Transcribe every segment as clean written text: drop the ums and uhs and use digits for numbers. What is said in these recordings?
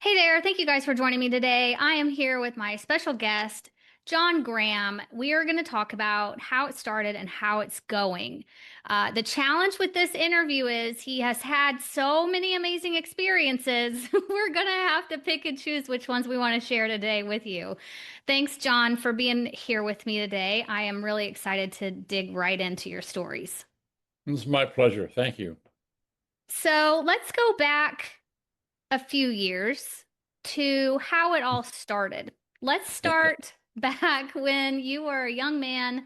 Hey there, thank you guys for joining me today. I am here with my special guest, John Graham. We are going to talk about how it started and how it's going. The challenge with this interview is he has had so many amazing experiences. We're going to have to pick and choose which ones we want to share today with you. Thanks, John, for being here with me today. I am really excited to dig right into your stories. It's my pleasure. Thank you. So let's go back a few years to how it all started. Let's start back when you were a young man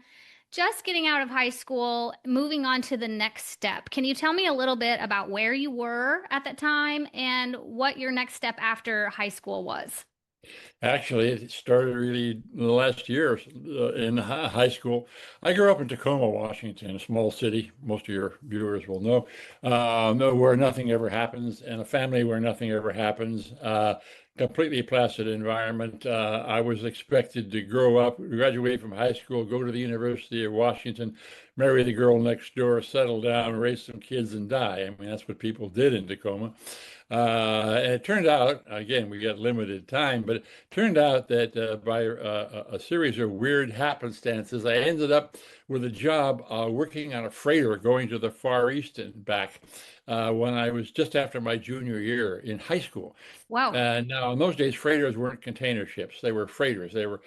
just getting out of high school, moving on to the next step. Can you tell me a little bit about where you were at that time and what your next step after high school was? Actually, it started really the last year in high school. I grew up in Tacoma, Washington, a small city. Most of your viewers will know where nothing ever happens, and a family where nothing ever happens. Completely placid environment. I was expected to grow up, graduate from high school, go to the University of Washington, marry the girl next door, settle down, raise some kids, and die. I mean, that's what people did in Tacoma. And it turned out, again, we got limited time, but it turned out that by a series of weird happenstances, I ended up with a job working on a freighter going to the Far East and back when I was just after my junior year in high school. Wow. Now, in those days, freighters weren't container ships. They were freighters. They were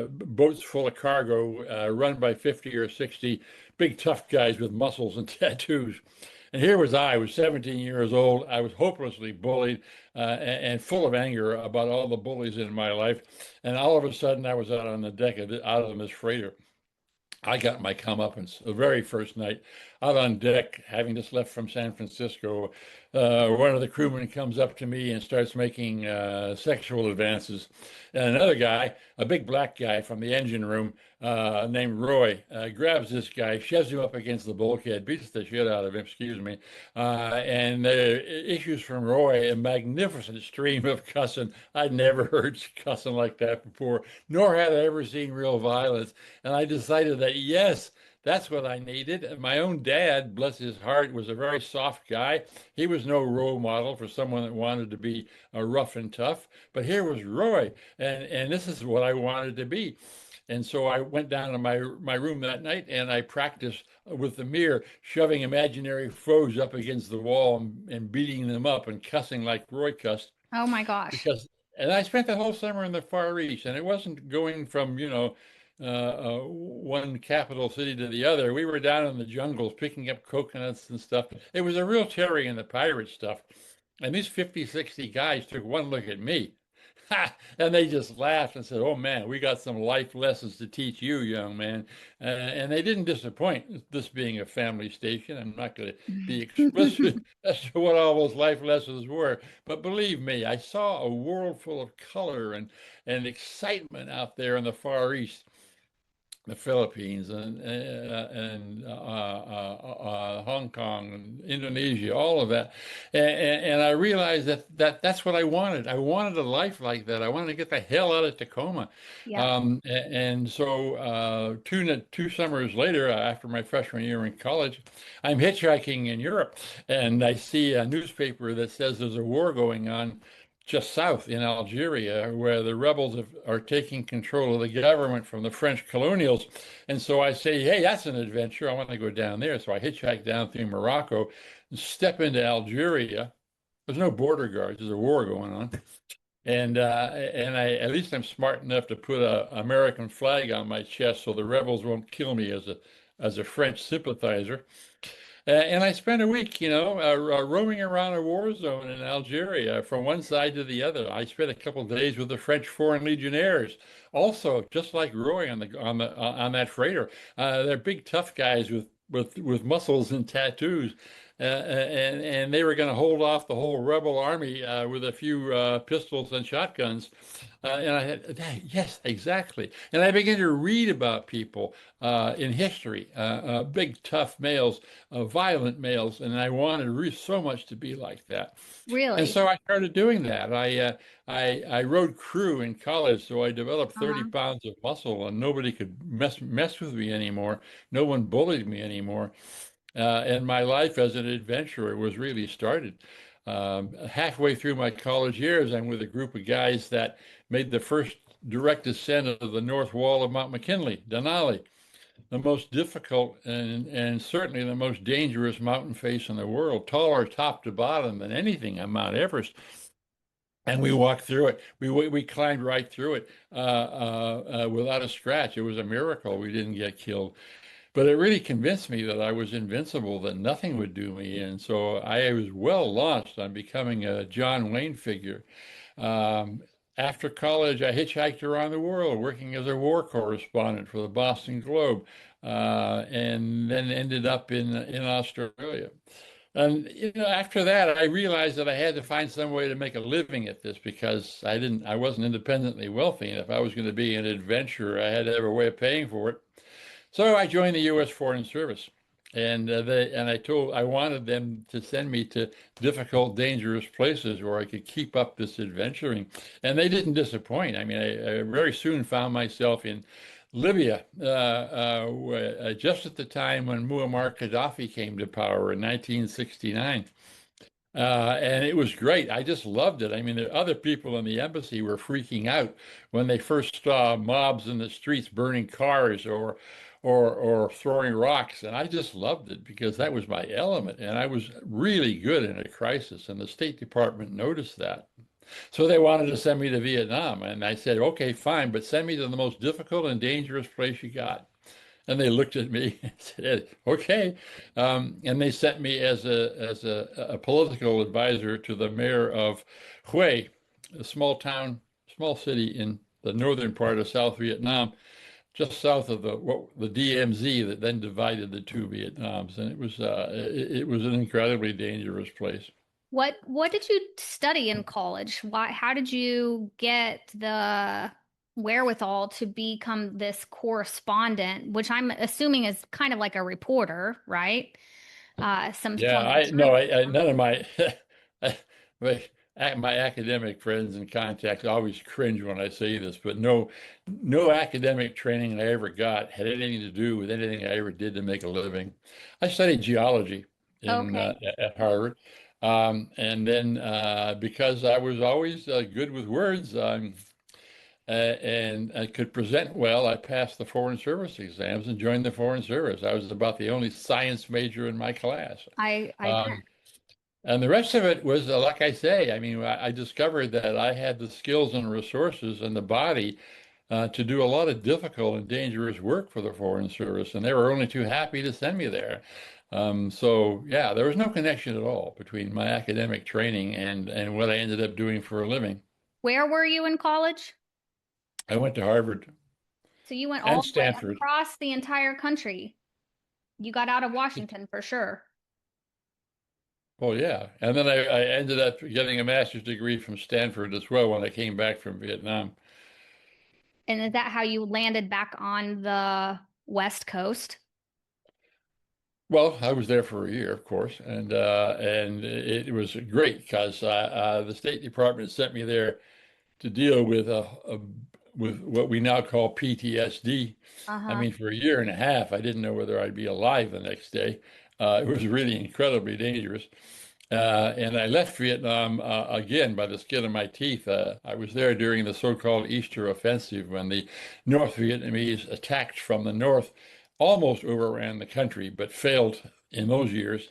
boats full of cargo run by 50 or 60 big tough guys with muscles and tattoos. And here I was 17 years old. I was hopelessly bullied and full of anger about all the bullies in my life. And all of a sudden, I was out on the deck out of this freighter. I got my comeuppance the very first night out on deck, having just left from San Francisco. One of the crewmen comes up to me and starts making sexual advances. And another guy, a big black guy from the engine room named Roy, grabs this guy, shoves him up against the bulkhead, beats the shit out of him, excuse me, and issues from Roy a magnificent stream of cussing. I'd never heard cussing like that before, nor had I ever seen real violence. And I decided that, yes, that's what I needed. And my own dad, bless his heart, was a very soft guy. He was no role model for someone that wanted to be rough and tough. But here was Roy, and this is what I wanted to be. And so I went down to my room that night and I practiced with the mirror, shoving imaginary foes up against the wall and beating them up and cussing like Roy cussed. Oh my gosh. Because, and I spent the whole summer in the Far East, and it wasn't going from, one capital city to the other. We were down in the jungles picking up coconuts and stuff. It was a real Terry and the pirate stuff. And these 50, 60 guys took one look at me. And they just laughed and said, "Oh man, we got some life lessons to teach you, young man." And they didn't disappoint, this being a family station. I'm not going to be explicit as to what all those life lessons were. But believe me, I saw a world full of color and excitement out there in the Far East, the Philippines and Hong Kong and Indonesia, all of that, and I realized that's what I wanted. I wanted a life like that. I wanted to get the hell out of Tacoma, Yeah. and so two summers later, after my freshman year in college, I'm hitchhiking in Europe, and I see a newspaper that says there's a war going on just south in Algeria, where the rebels are taking control of the government from the French colonials. And so I say, hey, that's an adventure. I want to go down there. So I hitchhike down through Morocco and step into Algeria. There's no border guards. There's a war going on. And I at least I'm smart enough to put a American flag on my chest so the rebels won't kill me as a French sympathizer. And I spent a week, roaming around a war zone in Algeria from one side to the other. I spent a couple of days with the French Foreign Legionnaires, also just like Roy on that freighter. They're big, tough guys with muscles and tattoos. And they were going to hold off the whole rebel army with a few pistols and shotguns. And I had, yes, exactly. And I began to read about people in history, big, tough males, violent males, and I wanted so much to be like that. And Really? so I started doing that. I rode crew in college, so I developed 30 Uh-huh. pounds of muscle, and nobody could mess with me anymore. No one bullied me anymore. And my life as an adventurer was really started. Halfway through my college years, I'm with a group of guys that made the first direct ascent of the north wall of Mount McKinley, Denali, the most difficult and certainly the most dangerous mountain face in the world, taller top to bottom than anything on Mount Everest. And we walked through it. We climbed right through it without a scratch. It was a miracle we didn't get killed. But it really convinced me that I was invincible, that nothing would do me in. So I was well launched on becoming a John Wayne figure. Um, After college, I hitchhiked around the world, working as a war correspondent for the Boston Globe, and then ended up in Australia. And after that, I realized that I had to find some way to make a living at this because I wasn't independently wealthy, and if I was going to be an adventurer, I had to have a way of paying for it. So I joined the U.S. Foreign Service, and I wanted them to send me to difficult, dangerous places where I could keep up this adventuring, and they didn't disappoint. I mean, I very soon found myself in Libya, just at the time when Muammar Gaddafi came to power in 1969. And it was great. I just loved it. I mean, the other people in the embassy were freaking out when they first saw mobs in the streets burning cars or throwing rocks. And I just loved it because that was my element. And I was really good in a crisis. And the State Department noticed that. So they wanted to send me to Vietnam. And I said, okay, fine, but send me to the most difficult and dangerous place you got. And they looked at me and said, okay. And they sent me as a political advisor to the mayor of Hue, a small town, small city in the northern part of South Vietnam, just south of the DMZ that then divided the two Vietnams. And it was an incredibly dangerous place. What did you study in college? How did you get the wherewithal to become this correspondent, which I'm assuming is kind of like a reporter, right? Some Yeah, form of I no, journalism. none of my my my academic friends and contacts always cringe when I say this, but no academic training I ever got had anything to do with anything I ever did to make a living. I studied geology in Okay. at Harvard, and then because I was always good with words, and I could present well, I passed the Foreign Service exams and joined the Foreign Service. I was about the only science major in my class. I bet. Um, and the rest of it was, like I say, I mean, I discovered that I had the skills and resources and the body to do a lot of difficult and dangerous work for the Foreign Service, and they were only too happy to send me there. So, yeah, there was no connection at all between my academic training and what I ended up doing for a living. Where were you in college? I went to Harvard So you went all and the way Stanford. across the entire country. You got out of Washington for sure. Well, yeah. And then I ended up getting a master's degree from Stanford as well when I came back from Vietnam. And is that how you landed back on the West Coast? Well, I was there for a year, of course, and it was great because the State Department sent me there to deal with what we now call PTSD. I Uh-huh. mean, for a year and a half, I didn't know whether I'd be alive the next day. It was really incredibly dangerous. And I left Vietnam again by the skin of my teeth. I was there during the so-called Easter Offensive when the North Vietnamese attacked from the north, almost overran the country, but failed in those years.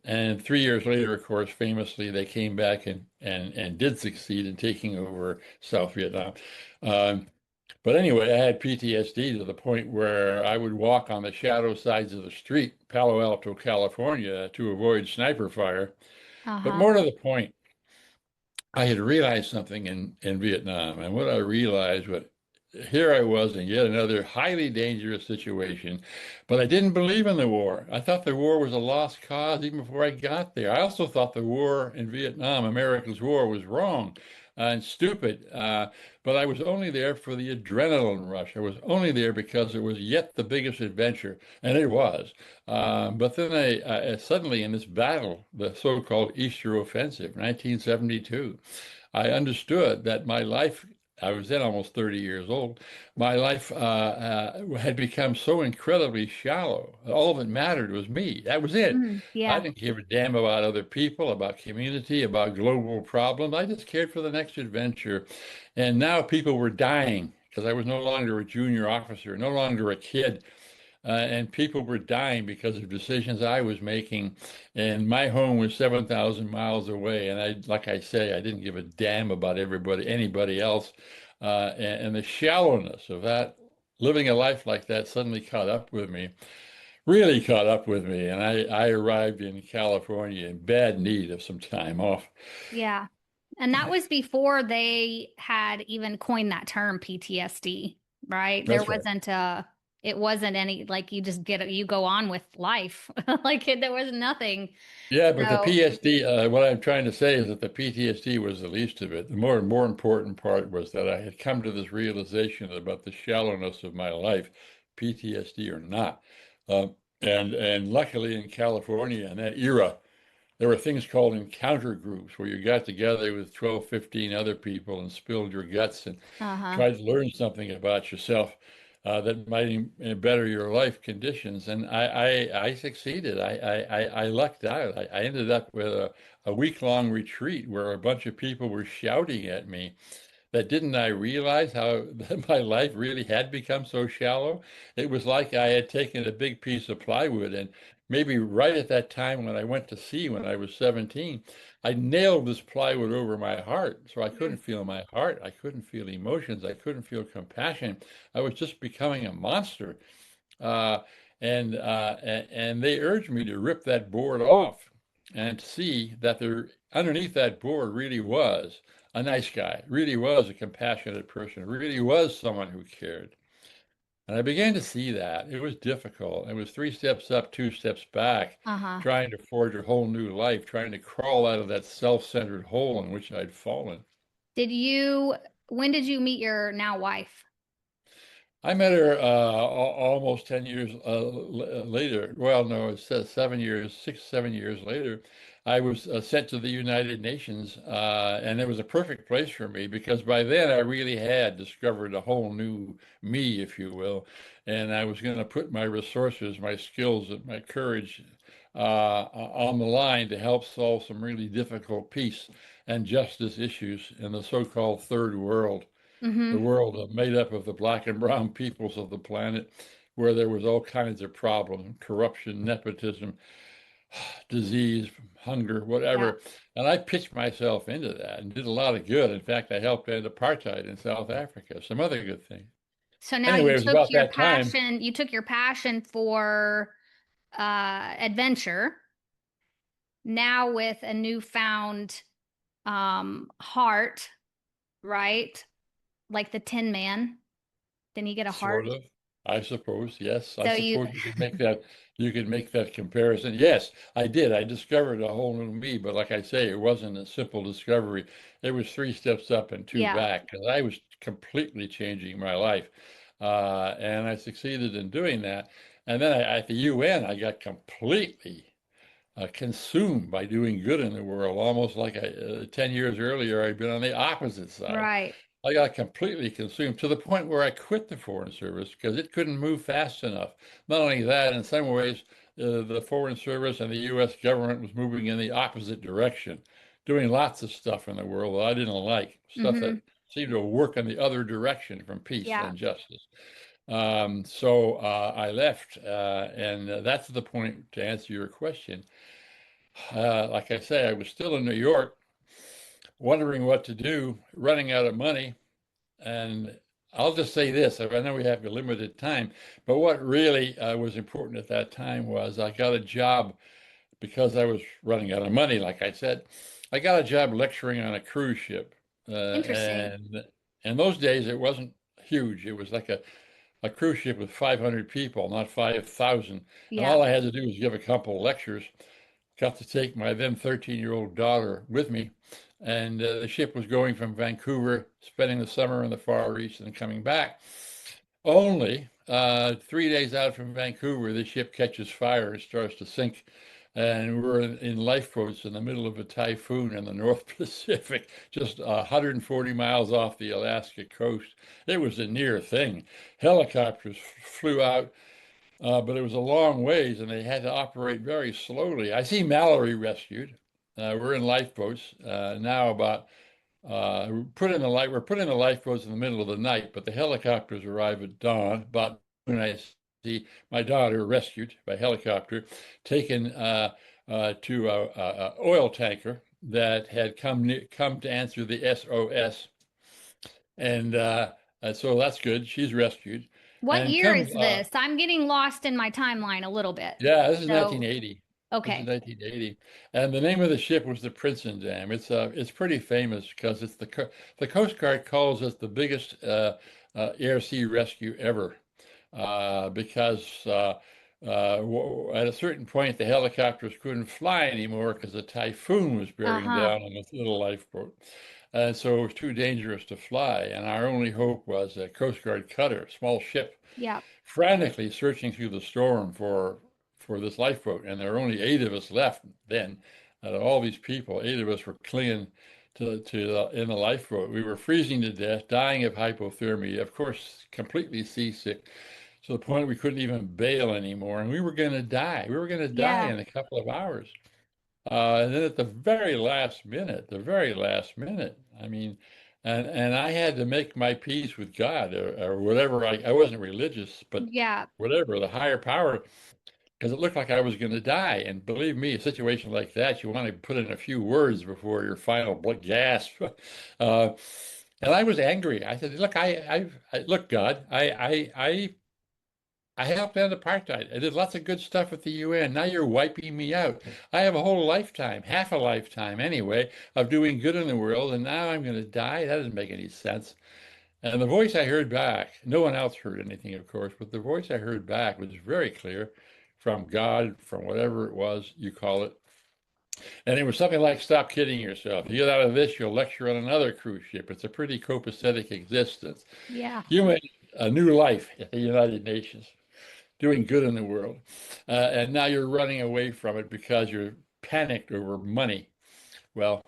And 3 years later, of course, famously, they came back and did succeed in taking over South Vietnam. Um, but anyway, I had PTSD to the point where I would walk on the shadow sides of the street, Palo Alto, California, to avoid sniper fire. But Uh-huh. more to the point, I had realized something in Vietnam. And what I realized was here I was in yet another highly dangerous situation, but I didn't believe in the war. I thought the war was a lost cause even before I got there. I also thought the war in Vietnam, America's war, was wrong and stupid. But I was only there for the adrenaline rush. I was only there because it was yet the biggest adventure, and it was. But then I suddenly, in this battle, the so-called Easter Offensive, 1972, I understood that my life I was then almost 30 years old. My life had become so incredibly shallow. All that mattered was me. That was it. I Yeah. didn't give a damn about other people, about community, about global problems. I just cared for the next adventure. And now people were dying because I was no longer a junior officer, no longer a kid. And people were dying because of decisions I was making. And my home was 7,000 miles away. And like I say, I didn't give a damn about anybody else. And the shallowness of that, living a life like that suddenly caught up with me, really caught up with me. And I arrived in California in bad need of some time off. Yeah. And that was before they had even coined that term PTSD, right? There That's right. wasn't it wasn't any like you just you go on with life. Like there was nothing. Yeah, but the So, PSD, what I'm trying to say is that the PTSD was the least of it. The more important part was that I had come to this realization about the shallowness of my life, PTSD or not. And luckily in California in that era, there were things called encounter groups where you got together with 12, 15 other people and spilled your guts and uh-huh. tried to learn something about yourself that might better your life conditions. And I succeeded. I lucked out. I ended up with a week-long retreat where a bunch of people were shouting at me that didn't I realize how my life really had become so shallow? It was like I had taken a big piece of plywood and maybe right at that time when I went to sea when I was 17, I nailed this plywood over my heart. So I couldn't Mm. feel my heart. I couldn't feel emotions. I couldn't feel compassion. I was just becoming a monster. Uh, and they urged me to rip that board off and see that there underneath that board really was a nice guy, really was a compassionate person, really was someone who cared. And I began to see that. It was difficult. It was 3 steps up, 2 steps back, Uh-huh. trying to forge a whole new life, trying to crawl out of that self-centered hole in which I'd fallen. Did you when did you meet your now wife? I met her almost 10 years later. Well, no, it says 7 years, 6, 7 years later. I was sent to the United Nations, and it was a perfect place for me because by then I really had discovered a whole new me, if you will. And I was going to put my resources, my skills, and my courage on the line to help solve some really difficult peace and justice issues in the so-called third world, the Mm-hmm. world made up of the black and brown peoples of the planet, where there was all kinds of problems, corruption, nepotism, disease, hunger, Yeah. whatever. And I pitched myself into that and did a lot of good. In fact, I helped end apartheid in South Africa, some other good things. So now Anyway, it was about that time. you took your passion for adventure now with a newfound heart, right? Like the Tin Man. Didn't he get a Sort heart? of, I suppose. Yes, I So you suppose you could make that comparison. Yes, I did. I discovered a whole new me, but like I say, it wasn't a simple discovery. It was 3 steps up and two yeah. back because I was completely changing my life. And I succeeded in doing that. And then at the UN, I got completely consumed by doing good in the world, almost like 10 years earlier, I'd been on the opposite side. Right. I got completely consumed to the point where I quit the Foreign Service because it couldn't move fast enough. Not only that, in some ways, the Foreign Service and the U.S. government was moving in the opposite direction, doing lots of stuff in the world that I didn't like, stuff that Mm-hmm. seemed to work in the other direction from peace Yeah. and justice. So I left, and that's the point to answer your question. Like I say, I was still in New York, wondering what to do, running out of money. And I'll just say this, I know we have a limited time, but what really was important at that time was I got a job because I was running out of money, like I said. I got a job lecturing on a cruise ship. Interesting. And in those days, it wasn't huge. It was like a cruise ship with 500 people, not 5,000. And Yeah. all I had to do was give a couple of lectures. Got to take my then 13-year-old daughter with me. And the ship was going from Vancouver, spending the summer in the Far East and coming back. Only 3 days out from Vancouver, the ship catches fire and starts to sink and we're in lifeboats in the middle of a typhoon in the North Pacific, just 140 miles off the Alaska coast. It was a near thing. Helicopters flew out, but it was a long ways, and they had to operate very slowly. I see Mallory rescued. We're in lifeboats now. We're put in the lifeboats in the middle of the night, but the helicopters arrive at dawn. About when I see my daughter rescued by helicopter, taken to a oil tanker that had come to answer the SOS, and so that's good. She's rescued, What and year comes is this? I'm getting lost in my timeline a little bit. yeah, this is So, 1980. This is okay. 1980, and the name of the ship was the Princeton Dam. It's pretty famous because the Coast Guard calls it the biggest air sea rescue ever, because at a certain point the helicopters couldn't fly anymore because a typhoon was bearing Uh-huh. down on this little lifeboat, and so it was too dangerous to fly. And our only hope was a Coast Guard cutter, small ship, Yeah. frantically searching through the storm for this lifeboat, and there were only 8 of us left then. Out of all these people, 8 of us were clinging in the lifeboat. We were freezing to death, dying of hypothermia, of course, completely seasick, to the point we couldn't even bail anymore, and we were going to die. We were going to die Yeah. in a couple of hours. And then at the very last minute, I mean, and I had to make my peace with God or whatever. I wasn't religious, but Yeah. whatever, the higher power, because it looked like I was going to die. And believe me, a situation like that, you want to put in a few words before your final gasp. Uh, and I was angry. I said, "Look, look, God, I helped end apartheid. I did lots of good stuff with the UN. Now you're wiping me out. I have a whole lifetime, half a lifetime anyway, of doing good in the world, and now I'm going to die? That doesn't make any sense." And the voice I heard back, no one else heard anything, of course, but the voice I heard back was very clear from God, from whatever it was you call it. And it was something like, "Stop kidding yourself. You get out of this, you'll lecture on another cruise ship. It's a pretty copacetic existence. Yeah. You made a new life at the United Nations, doing good in the world. And now you're running away from it because you're panicked over money. Well,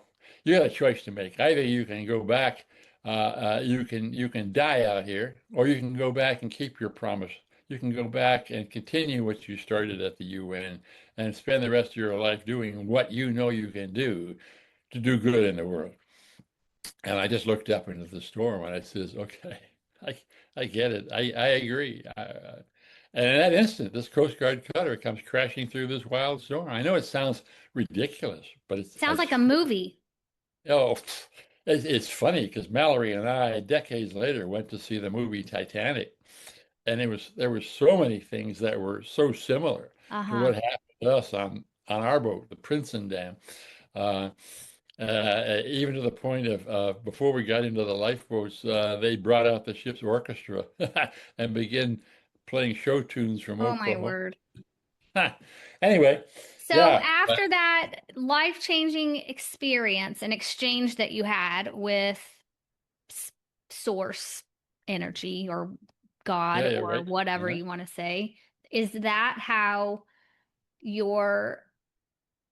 you got a choice to make. Either you can go back, you can die out here, or you can go back and keep your promise. You can go back and continue what you started at the UN and spend the rest of your life doing what you know you can do to do good in the world." And I just looked up into the storm and I says, "Okay, I, I get it. I agree." And in that instant, this Coast Guard cutter comes crashing through this wild storm. I know it sounds ridiculous, but Sounds it's like a movie. oh, it's funny because Mallory and I, decades later, went to see the movie Titanic, and there were so many things that were so similar to Uh-huh. what happened to us on our boat, the Princeton Dam. Uh, Even to the point of before we got into the lifeboats, they brought out the ship's orchestra and began playing show tunes from Oh my Oklahoma. word. Anyway, So yeah, after that life-changing experience and exchange that you had with source energy or God yeah, or right. whatever Uh-huh. you want to say, is that how your,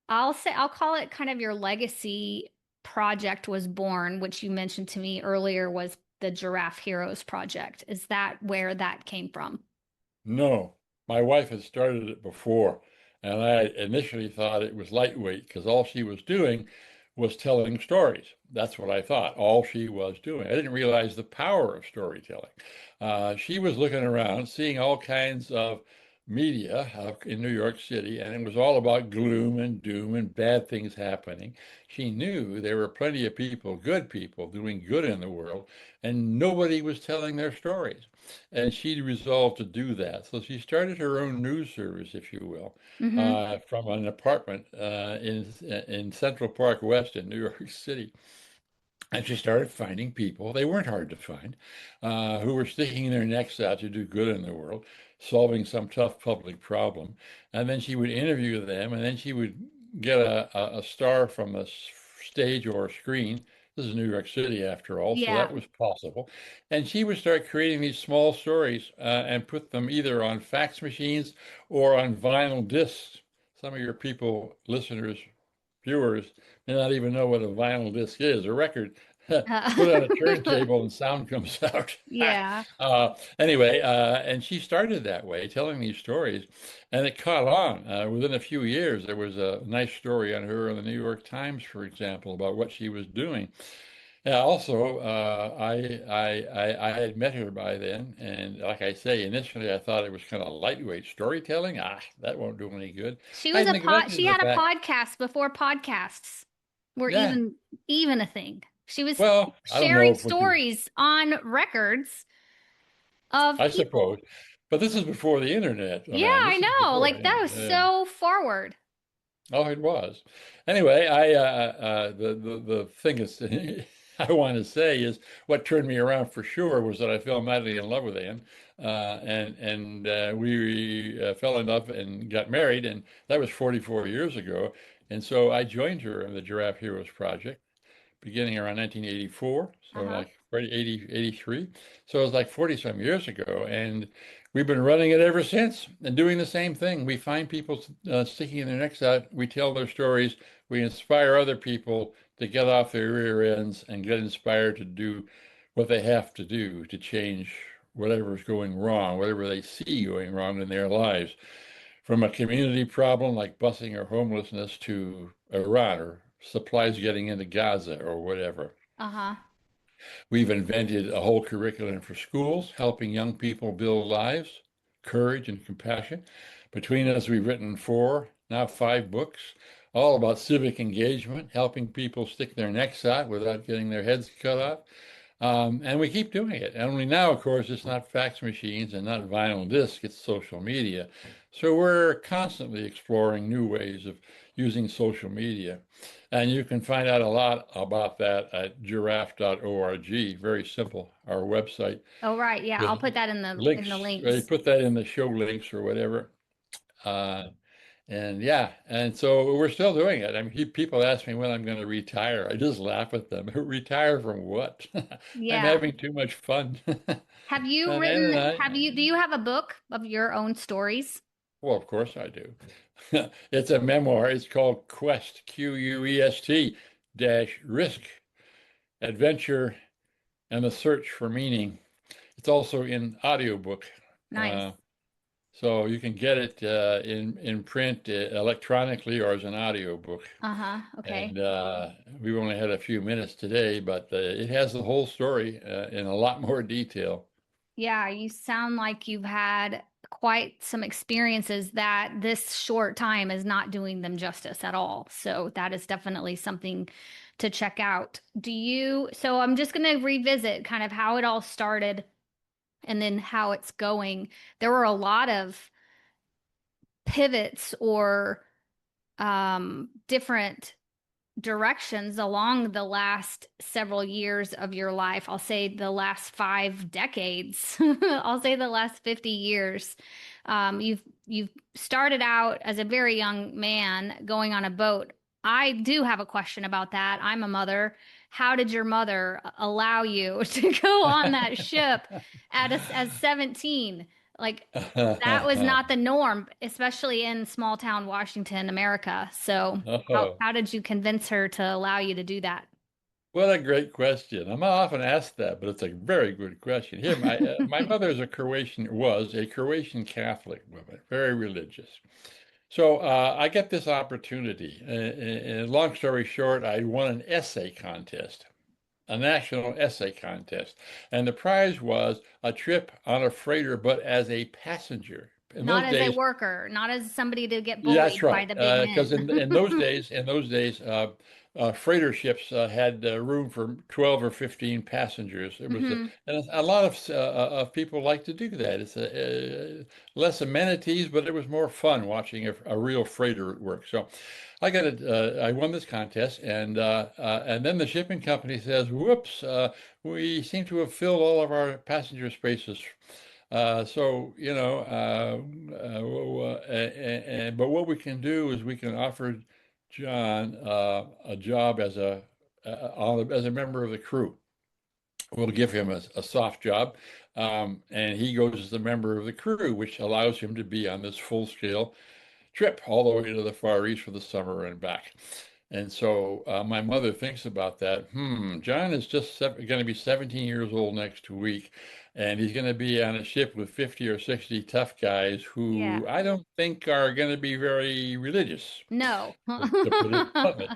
I'll call it kind of your legacy project was born, which you mentioned to me earlier was the Giraffe Heroes project. Is that where that came from? No, my wife had started it before, and I initially thought it was lightweight because all she was doing was telling stories. That's what I thought, all she was doing. I didn't realize the power of storytelling. She was looking around, seeing all kinds of media in New York City, and it was all about gloom and doom and bad things happening. She knew there were plenty of people, good people, doing good in the world, and nobody was telling their stories. And she resolved to do that. So she started her own news service, if you will, Mm-hmm. from an apartment in Central Park West in New York City. And she started finding people, they weren't hard to find, who were sticking their necks out to do good in the world, solving some tough public problem. And then she would interview them, and then she would get a star from a stage or a screen. This is New York City, after all, so Yeah. that was possible. And she would start creating these small stories and put them either on fax machines or on vinyl discs. some of your people, listeners, viewers may not even know what a vinyl disc is. A record, put on a turntable and sound comes out. Yeah. Anyway, and she started that way, telling these stories, and it caught on. Within a few years, there was a nice story on her in the New York Times, for example, about what she was doing. Yeah, also, I had met her by then, and like I say, initially I thought it was kind of lightweight storytelling. That won't do any good. She was I'd a pod neglected she the had a fact, podcast before podcasts were yeah, even a thing. She was well, I don't know sharing if what you, stories on records of I suppose, people. but this is before the internet, Yeah, man. I This is know. before, Like that was so forward. oh, it was. Anyway, the thing is, I want to say is what turned me around for sure was that I fell madly in love with Anne, and we fell in love and got married, and that was 44 years ago. And so I joined her in the Giraffe Heroes Project beginning around 1984, so Uh-huh. like 80, 83. So it was like 40 some years ago. And we've been running it ever since and doing the same thing. We find people sticking their necks out, we tell their stories, we inspire other people to get off their rear ends and get inspired to do what they have to do to change whatever's going wrong, whatever they see going wrong in their lives. From a community problem like busing or homelessness to Iran or supplies getting into Gaza or whatever. Uh-huh. We've invented a whole curriculum for schools, helping young people build lives, courage, and compassion. Between us, we've written four, now five books, all about civic engagement, helping people stick their necks out without getting their heads cut off. And we keep doing it. Only now, of course, it's not fax machines and not vinyl disc, it's social media. So we're constantly exploring new ways of using social media. And you can find out a lot about that at giraffe.org. Very simple, our website Oh, right. Yeah, I'll with put that in the links. They links. put that in the show links or whatever. Uh, and yeah, and so we're still doing it. I mean, people ask me when I'm going to retire. I just laugh at them. Retire from what? I'm Yeah. having too much fun. Have you And written, then do you have a book of your own stories? well, of course I do. It's a memoir. It's called Quest, Quest dash risk, adventure, and the search for meaning. It's also in audiobook. Nice. Uh, so you can get it in print electronically or as an audiobook. Uh-huh. Okay. And we've only had a few minutes today, but it has the whole story in a lot more detail. Yeah, you sound like you've had quite some experiences that this short time is not doing them justice at all. So that is definitely something to check out. So I'm just going to revisit kind of how it all started and then how it's going. There were a lot of pivots or different directions along the last several years of your life. I'll say the last 5 decades. I'll say the last 50 years. You've started out as a very young man going on a boat. I do have a question about that. I'm a mother. How did your mother allow you to go on that ship as 17? Like that was not the norm, especially in small town Washington, America. So Oh, how did you convince her to allow you to do that? what a great question. I'm not often asked that, but it's a very good question. Here, my mother is was a Croatian Catholic woman, very religious. So I get this opportunity. And long story short, I won an essay contest, a national essay contest. And the prize was a trip on a freighter, but as a passenger. In Not those as a days, worker, not as somebody to get yeah, that's bullied by right. the big Because men. in those days, freighter ships had room for 12 or 15 passengers. It was, Hmm. and a lot of people like to do that. It's less amenities, but it was more fun watching a real freighter at work. So I got it. I won this contest, and then the shipping company says, "Whoops, we seem to have filled all of our passenger spaces." So, but what we can do is we can offer John a job as a member of the crew. We'll give him a soft job, and he goes as a member of the crew, which allows him to be on this full scale trip all the way to the Far East for the summer and back. And so my mother thinks about that. John is just going to be 17 years old next week, and he's going to be on a ship with 50 or 60 tough guys Yeah. who I don't think are going to be very religious, No. to put it bluntly.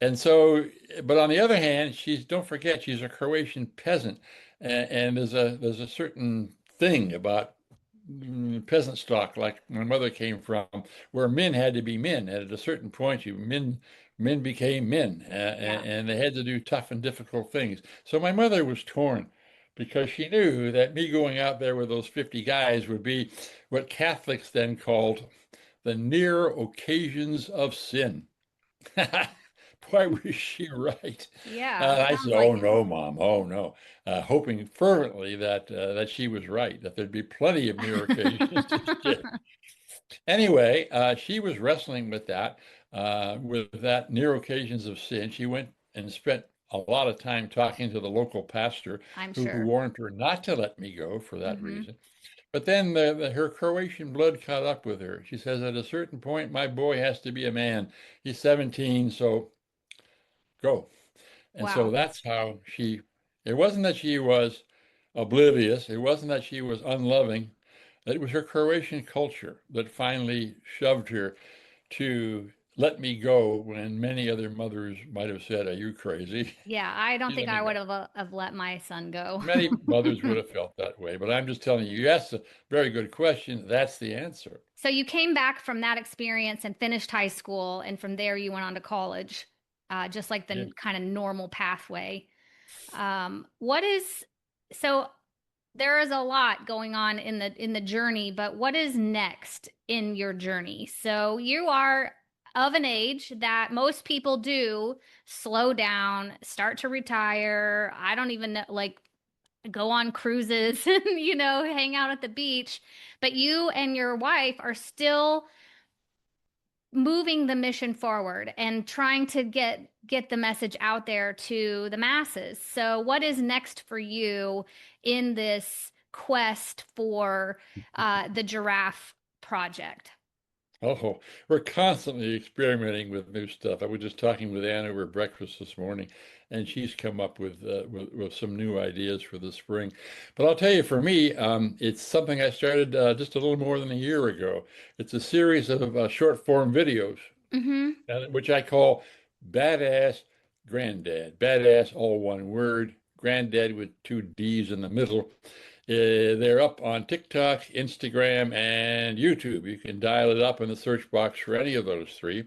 And so, but on the other hand, don't forget she's a Croatian peasant, and there's a certain thing about peasant stock, like my mother came from, where men had to be men. And at a certain point, men became men, Yeah. and they had to do tough and difficult things. So my mother was torn because she knew that me going out there with those 50 guys would be what Catholics then called the near occasions of sin. Boy, was she right. Yeah. I said, Sounds "Oh like it. no, Mom, oh no," hoping fervently that she was right, that there'd be plenty of near occasions to sin. Anyway, she was wrestling with that near occasions of sin. She went and spent a lot of time talking to the local pastor, I'm who sure. warned her not to let me go for that Hmm. reason. But then her Croatian blood caught up with her. She says, at a certain point, my boy has to be a man. He's 17, so go. And so Wow. that's how it wasn't that she was oblivious. It wasn't that she was unloving. It was her Croatian culture that finally shoved her to let me go when many other mothers might have said, "Are you crazy?" Yeah, I don't She think let me I would go. have let my son go. Many mothers would have felt that way, but I'm just telling you, you asked a very good question. That's the answer. So you came back from that experience and finished high school, and from there you went on to college, just like Yeah. the kind of normal pathway. What is so there is a lot going on in the journey, but what is next in your journey? So you are of an age that most people do slow down, start to retire. I don't even know, like go on cruises and hang out at the beach, but you and your wife are still moving the mission forward and trying to get the message out there to the masses. So what is next for you in this quest for the giraffe project? Oh, we're constantly experimenting with new stuff. I was just talking with Ann over breakfast this morning, and she's come up with some new ideas for the spring. But I'll tell you, for me, it's something I started just a little more than a year ago. It's a series of short form videos, Mm-hmm. which I call Badass Granddad. Badass, all one word. Granddad with two D's in the middle. They're up on TikTok, Instagram, and YouTube. You can dial it up in the search box for any of those three.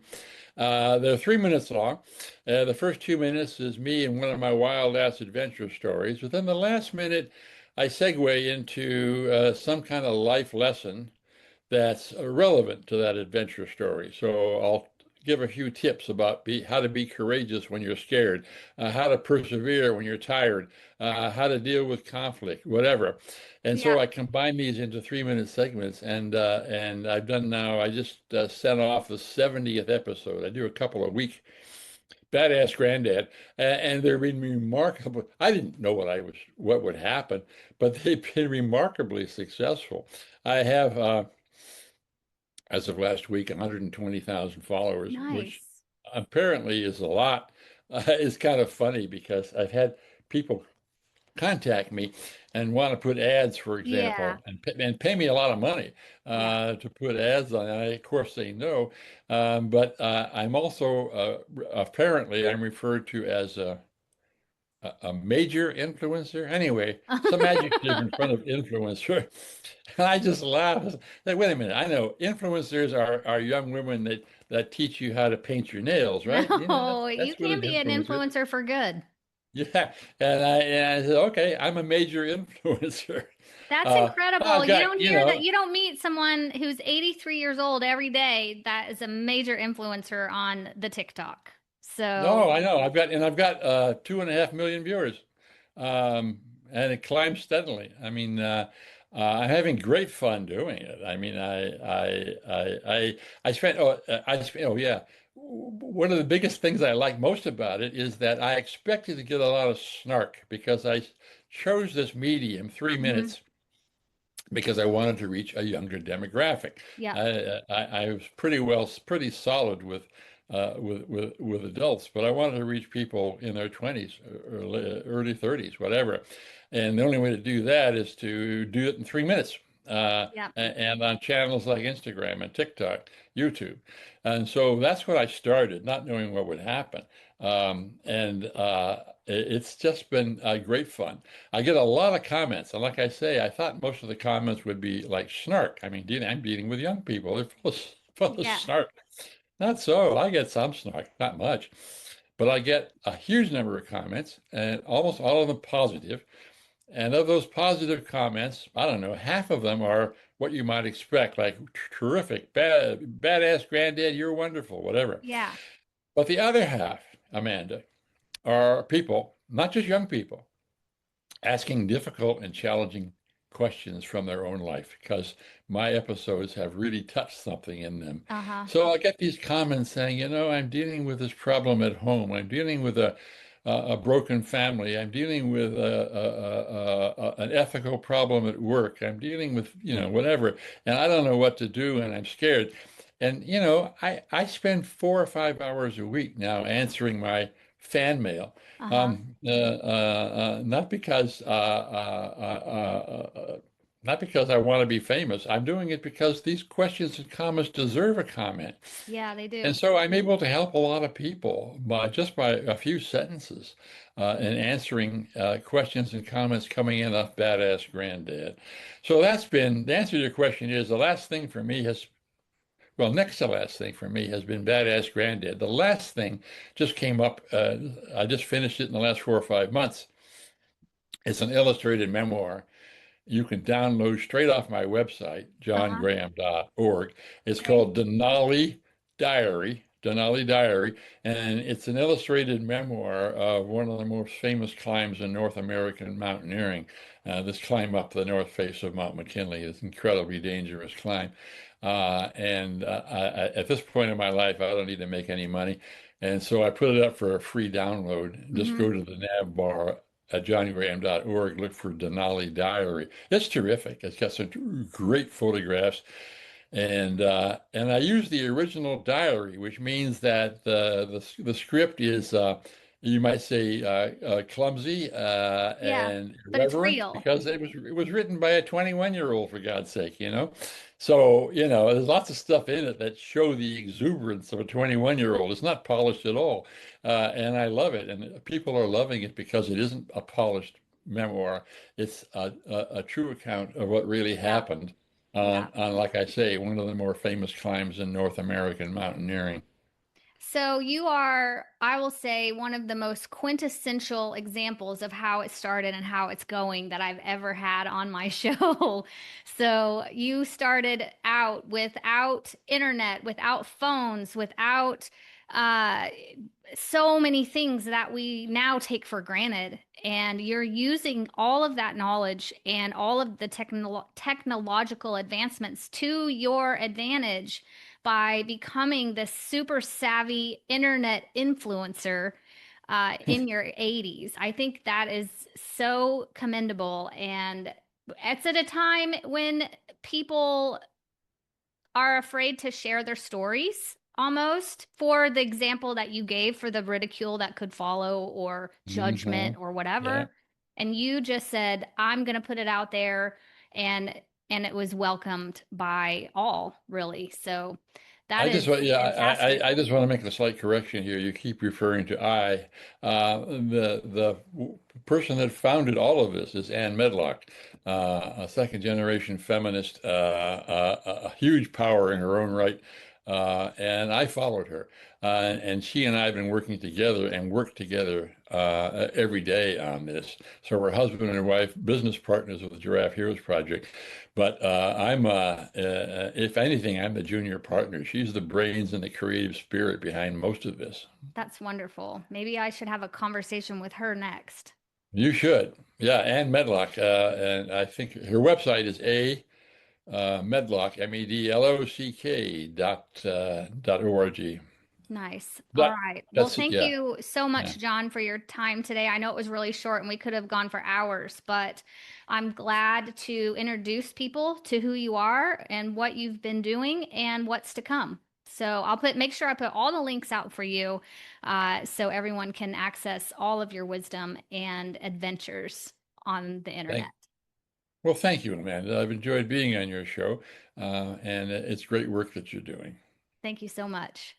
They're 3 minutes long. The first 2 minutes is me and one of my wild ass adventure stories. Within the last minute, I segue into some kind of life lesson that's relevant to that adventure story. So I'll give a few tips about how to be courageous when you're scared, how to persevere when you're tired, how to deal with conflict, whatever. And Yeah. so I combine these into 3 minute segments, and I've done now. I just sent off the 70th episode. I do a couple a week. Badass Granddad, and they've been remarkable. I didn't know what would happen, but they've been remarkably successful. I have as of last week, 120,000 followers, which Nice. apparently is a lot. It's kind of funny because I've had people contact me and want to put ads, for Yeah. example, and pay me a lot of money Yeah. to put ads on. I, of course, say no, but I'm also apparently I'm referred to as a major influencer. Anyway, some adjective in front of influencer. And I just laugh. I said, wait a minute. I know influencers are young women that teach you how to paint your nails, right? You know, No, you that's what can an be an influencer is. influencer for good. Yeah. And I said, okay, I'm a major influencer. That's incredible. I've You got, don't hear that. You don't meet someone who's 83 years old every day that is a major influencer on the TikTok. So, no, I know. I've got 2.5 million viewers. Um, and it climbs steadily. I mean, I'm having great fun doing it. I mean, I spent, oh yeah. One of the biggest things I like most about it is that I expected to get a lot of snark because I chose this medium, three mhm. minutes, because I wanted to reach a younger demographic. Yep. I was pretty solid with adults, but I wanted to reach people in their 20s, early 30s, whatever. And the only way to do that is to do it in 3 minutes. Yep. And on channels like Instagram and TikTok, YouTube. And so that's what I started, not knowing what would happen. And it's just been great fun. I get a lot of comments. And like I say, I thought most of the comments would be like snark. I mean, I'm dealing with young people. They're full of Yeah. snark. Not so. I get some snark, not much. But I get a huge number of comments, and almost all of them positive. And of those positive comments, I don't know, half of them are what you might expect, like terrific, badass granddad, you're wonderful, whatever. Yeah. But the other half, Amanda, are people, not just young people, asking difficult and challenging questions from their own life because my episodes have really touched something in them. Uh-huh. So I get these comments saying, I'm dealing with this problem at home. I'm dealing with a broken family. I'm dealing with an ethical problem at work. I'm dealing with, whatever, and I don't know what to do, and I'm scared. And, I spend 4 or 5 hours a week now answering my fan mail. Uh-huh. Not because not because I want to be famous. I'm doing it because these questions and comments deserve a comment. Yeah, they And do. so I'm able to help a lot of people by a few sentences in answering questions and comments coming in off Badass Granddad. So that's been the answer to your question is the last thing for me has well, next to last thing for me has been Badass Granddad. The last thing just came up. I just finished it in the last 4 or 5 months. It's an illustrated memoir you can download straight off my website, Uh-huh. johngraham.org. It's Okay. called Denali Diary, and it's an illustrated memoir of one of the most famous climbs in North American mountaineering. This climb up the north face of Mount McKinley is an incredibly dangerous climb. At this point in my life, I don't need to make any money. And so I put it up for a free download. Just Mm-hmm. go to the nav bar at johngraham.org, look for Denali Diary. It's terrific. It's got some great photographs. And I use the original diary, which means that the script is you might say clumsy Yeah, and but it's irreverent real. because it was written by a 21-year-old for God's sake. So there's lots of stuff in it that show the exuberance of a 21-year-old. It's not polished at all, and I love it. And people are loving it because it isn't a polished memoir. It's a true account of what really Yeah. happened Yeah. like I say, one of the more famous climbs in North American mountaineering. So you are, I will say, one of the most quintessential examples of how it started and how it's going that I've ever had on my show. So you started out without internet, without phones, without uh, so many things that we now take for granted. And you're using all of that knowledge and all of the technological advancements to your advantage by becoming this super savvy internet influencer in your 80s. I think that is so commendable. And it's at a time when people are afraid to share their stories almost for the example that you gave for the ridicule that could follow or Hmm. judgment or Yeah. whatever. And you just said, I'm going to put it out there and it was welcomed by all, really. So that I is just want, yeah, fantastic. I just want to make a slight correction here. You keep referring to I. The person that founded all of this is Anne Medlock, a second generation feminist, a huge power in her own right. And I followed her. And she and I have been working together and work together every day on this. So we're husband and wife, business partners with the Giraffe Heroes Project. But if anything, I'm the junior partner. She's the brains and the creative spirit behind most of this. That's wonderful. Maybe I should have a conversation with her next. You should. Yeah, Anne Medlock. And I think her website is Medlock, Medlock dot org. Nice. All That right. Well, that's thank yeah, you so yeah. much, John, for your time today. I know it was really short and we could have gone for hours, but I'm glad to introduce people to who you are and what you've been doing and what's to come. So make sure I put all the links out for you, so everyone can access all of your wisdom and adventures on the internet. Thank well, thank you, Amanda. I've enjoyed being on your show, and it's great work that you're doing. Thank you so much.